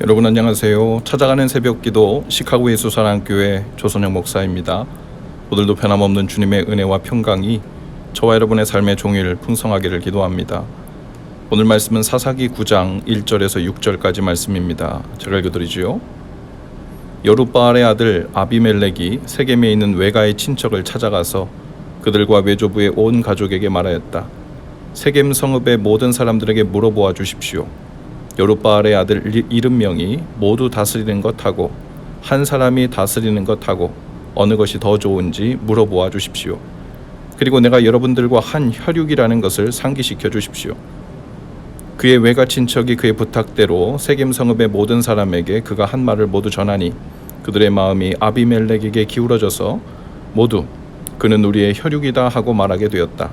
여러분 안녕하세요. 찾아가는 새벽기도 시카고 예수사랑교회 조선영 목사입니다. 오늘도 변함없는 주님의 은혜와 평강이 저와 여러분의 삶의 종일 풍성하기를 기도합니다. 오늘 말씀은 사사기 9장 1절에서 6절까지 말씀입니다. 제가 읽어드리지요. 여룻바알의 아들 아비멜렉이 세겜에 있는 외가의 친척을 찾아가서 그들과 외조부의 온 가족에게 말하였다. 세겜 성읍의 모든 사람들에게 물어보아 주십시오. 여룻바알의 아들 70명이 모두 다스리는 것하고 한 사람이 다스리는 것하고 어느 것이 더 좋은지 물어보아 주십시오. 그리고 내가 여러분들과 한 혈육이라는 것을 상기시켜 주십시오. 그의 외가 친척이 그의 부탁대로 세겜 성읍의 모든 사람에게 그가 한 말을 모두 전하니 그들의 마음이 아비멜렉에게 기울어져서 모두 그는 우리의 혈육이다 하고 말하게 되었다.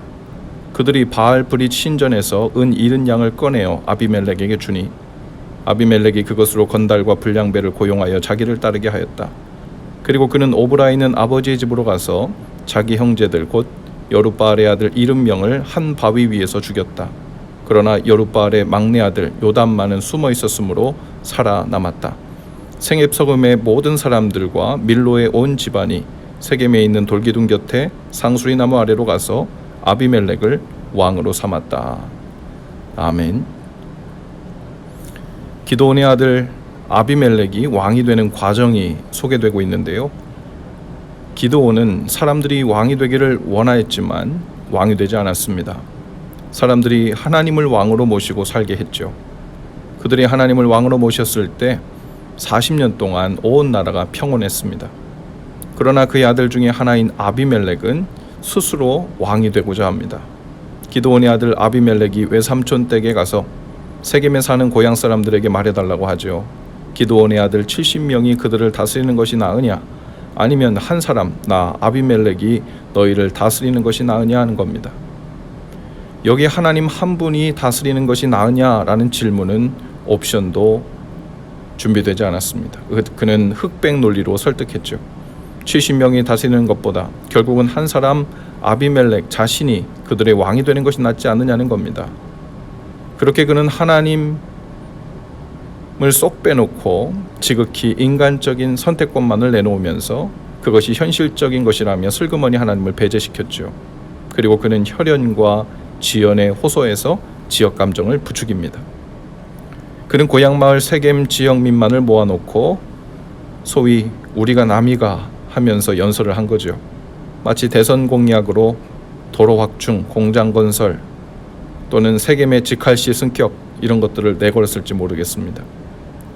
그들이 바알 브릿 신전에서 은 70양을 꺼내어 아비멜렉에게 주니 아비멜렉이 그것으로 건달과 불량배를 고용하여 자기를 따르게 하였다. 그리고 그는 오브라 있는 아버지의 집으로 가서 자기 형제들 곧 여룻바알의 아들 70명을 한 바위 위에서 죽였다. 그러나 여룻바알의 막내 아들 요담만은 숨어 있었으므로 살아남았다. 생앱 성읍의 모든 사람들과 밀로의 온 집안이 세겜에 있는 돌기둥 곁에 상수리 나무 아래로 가서 아비멜렉을 왕으로 삼았다. 아멘. 기드온의 아들 아비멜렉이 왕이 되는 과정이 소개되고 있는데요. 기드온은 사람들이 왕이 되기를 원하였지만 왕이 되지 않았습니다. 사람들이 하나님을 왕으로 모시고 살게 했죠. 그들이 하나님을 왕으로 모셨을 때 40년 동안 온 나라가 평온했습니다. 그러나 그의 아들 중에 하나인 아비멜렉은 스스로 왕이 되고자 합니다. 기드온의 아들 아비멜렉이 외삼촌 댁에 가서 세겜에 사는 고향 사람들에게 말해달라고 하죠. 기드온의 아들 70명이 그들을 다스리는 것이 나으냐 아니면 한 사람 나 아비멜렉이 너희를 다스리는 것이 나으냐 하는 겁니다. 여기 하나님 한 분이 다스리는 것이 나으냐라는 질문은 옵션도 준비되지 않았습니다. 그는 흑백 논리로 설득했죠. 70명이 다스리는 것보다 결국은 한 사람 아비멜렉 자신이 그들의 왕이 되는 것이 낫지 않느냐는 겁니다. 그렇게 그는 하나님을 쏙 빼놓고 지극히 인간적인 선택권만을 내놓으면서 그것이 현실적인 것이라며 슬그머니 하나님을 배제시켰죠. 그리고 그는 혈연과 지연에 호소해서 지역 감정을 부추깁니다. 그는 고향 마을 세겜 지역민만을 모아놓고 소위 우리가 남이가 하면서 연설을 한 거죠. 마치 대선 공약으로 도로 확충, 공장 건설 또는 세겜의 직할시 승격 이런 것들을 내걸었을지 모르겠습니다.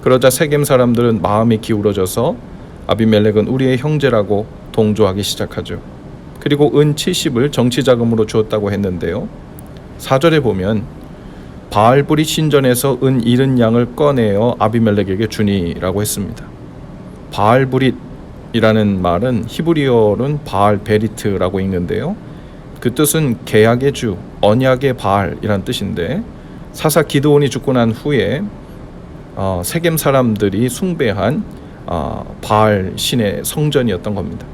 그러자 세겜 사람들은 마음이 기울어져서 아비멜렉은 우리의 형제라고 동조하기 시작하죠. 그리고 은 70을 정치자금으로 주었다고 했는데요. 4절에 보면 바알브릿 신전에서 은 70양을 꺼내어 아비멜렉에게 주니라고 했습니다. 바알브릿 이라는 말은 히브리어로는 바알 베리트라고 읽는데요. 그 뜻은 계약의 주, 언약의 바알이란 뜻인데 사사 기드온이 죽고 난 후에 세겜 사람들이 숭배한 바알 신의 성전이었던 겁니다.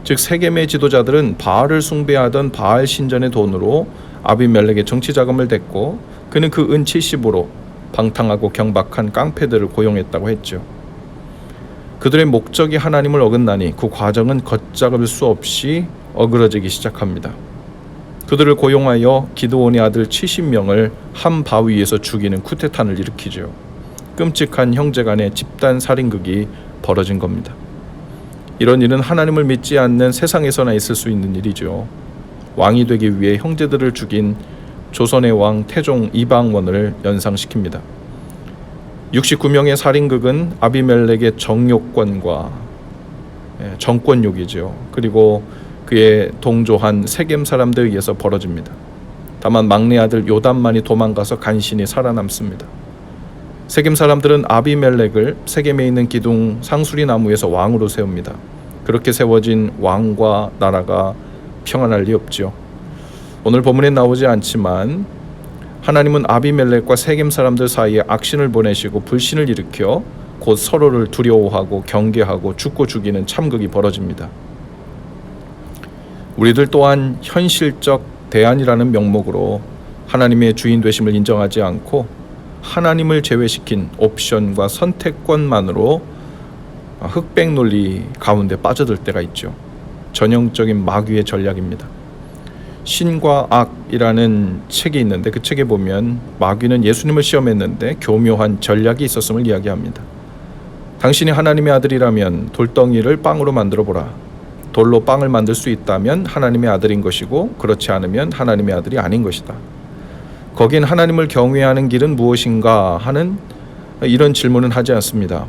즉 세겜의 지도자들은 바알을 숭배하던 바알 신전의 돈으로 아비멜렉의 정치 자금을 댔고 그는 그 은 70으로 방탕하고 경박한 깡패들을 고용했다고 했죠. 그들의 목적이 하나님을 어긋나니 그 과정은 걷잡을 수 없이 어그러지기 시작합니다. 그들을 고용하여 기드온의 아들 70명을 한 바위 위에서 죽이는 쿠데타를 일으키죠. 끔찍한 형제간의 집단 살인극이 벌어진 겁니다. 이런 일은 하나님을 믿지 않는 세상에서나 있을 수 있는 일이죠. 왕이 되기 위해 형제들을 죽인 조선의 왕 태종 이방원을 연상시킵니다. 69명의 살인극은 아비멜렉의 정욕권과 정권욕이죠. 그리고 그의 동조한 세겜 사람들에 의해서 벌어집니다. 다만 막내 아들 요담만이 도망가서 간신히 살아남습니다. 세겜 사람들은 아비멜렉을 세겜에 있는 기둥 상수리 나무에서 왕으로 세웁니다. 그렇게 세워진 왕과 나라가 평안할 리 없죠. 오늘 본문에 나오지 않지만 하나님은 아비멜렉과 세겜 사람들 사이에 악신을 보내시고 불신을 일으켜 곧 서로를 두려워하고 경계하고 죽고 죽이는 참극이 벌어집니다. 우리들 또한 현실적 대안이라는 명목으로 하나님의 주인 되심을 인정하지 않고 하나님을 제외시킨 옵션과 선택권만으로 흑백 논리 가운데 빠져들 때가 있죠. 전형적인 마귀의 전략입니다. 신과 악이라는 책이 있는데 그 책에 보면 마귀는 예수님을 시험했는데 교묘한 전략이 있었음을 이야기합니다. 당신이 하나님의 아들이라면 돌덩이를 빵으로 만들어 보라. 돌로 빵을 만들 수 있다면 하나님의 아들인 것이고 그렇지 않으면 하나님의 아들이 아닌 것이다. 거긴 하나님을 경외하는 길은 무엇인가 하는 이런 질문은 하지 않습니다.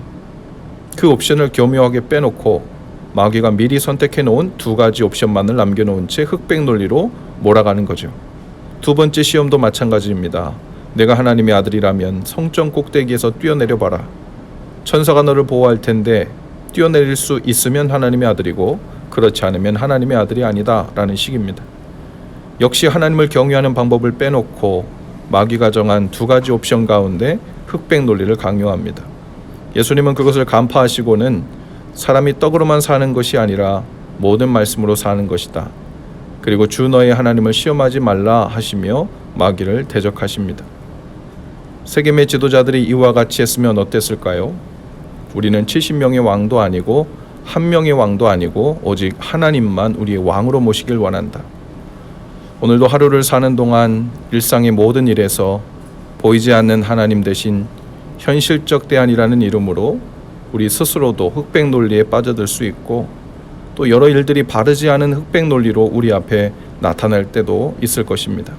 그 옵션을 교묘하게 빼놓고 마귀가 미리 선택해 놓은 두 가지 옵션만을 남겨놓은 채 흑백 논리로 몰아가는 거죠. 두 번째 시험도 마찬가지입니다. 내가 하나님의 아들이라면 성전 꼭대기에서 뛰어내려 봐라. 천사가 너를 보호할 텐데 뛰어내릴 수 있으면 하나님의 아들이고 그렇지 않으면 하나님의 아들이 아니다 라는 식입니다. 역시 하나님을 경외하는 방법을 빼놓고 마귀가 정한 두 가지 옵션 가운데 흑백 논리를 강요합니다. 예수님은 그것을 간파하시고는 사람이 떡으로만 사는 것이 아니라 모든 말씀으로 사는 것이다. 그리고 주 너의 하나님을 시험하지 말라 하시며 마귀를 대적하십니다. 세겜의 지도자들이 이와 같이 했으면 어땠을까요? 우리는 70명의 왕도 아니고 한 명의 왕도 아니고 오직 하나님만 우리의 왕으로 모시길 원한다. 오늘도 하루를 사는 동안 일상의 모든 일에서 보이지 않는 하나님 대신 현실적 대안이라는 이름으로 우리 스스로도 흑백 논리에 빠져들 수 있고 또 여러 일들이 바르지 않은 흑백 논리로 우리 앞에 나타날 때도 있을 것입니다.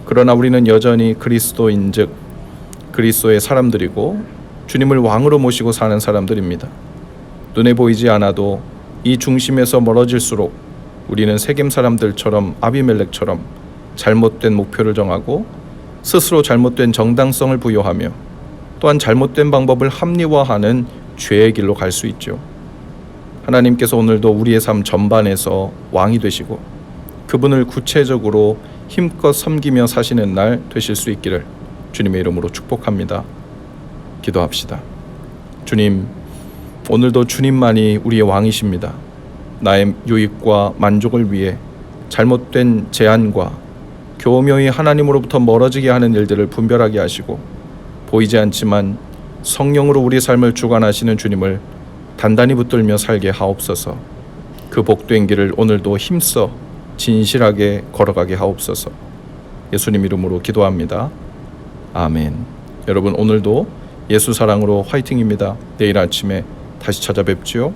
그러나 우리는 여전히 그리스도인즉 그리스도의 사람들이고 주님을 왕으로 모시고 사는 사람들입니다. 눈에 보이지 않아도 이 중심에서 멀어질수록 우리는 세겜 사람들처럼 아비멜렉처럼 잘못된 목표를 정하고 스스로 잘못된 정당성을 부여하며 또한 잘못된 방법을 합리화하는 죄의 길로 갈 수 있죠. 하나님께서 오늘도 우리의 삶 전반에서 왕이 되시고 그분을 구체적으로 힘껏 섬기며 사시는 날 되실 수 있기를 주님의 이름으로 축복합니다. 기도합시다. 주님, 오늘도 주님만이 우리의 왕이십니다. 나의 유익과 만족을 위해 잘못된 제안과 교묘히 하나님으로부터 멀어지게 하는 일들을 분별하게 하시고 보이지 않지만 성령으로 우리 삶을 주관하시는 주님을 단단히 붙들며 살게 하옵소서. 그 복된 길을 오늘도 힘써 진실하게 걸어가게 하옵소서. 예수님 이름으로 기도합니다. 아멘. 여러분 오늘도 예수 사랑으로 화이팅입니다. 내일 아침에 다시 찾아뵙지요.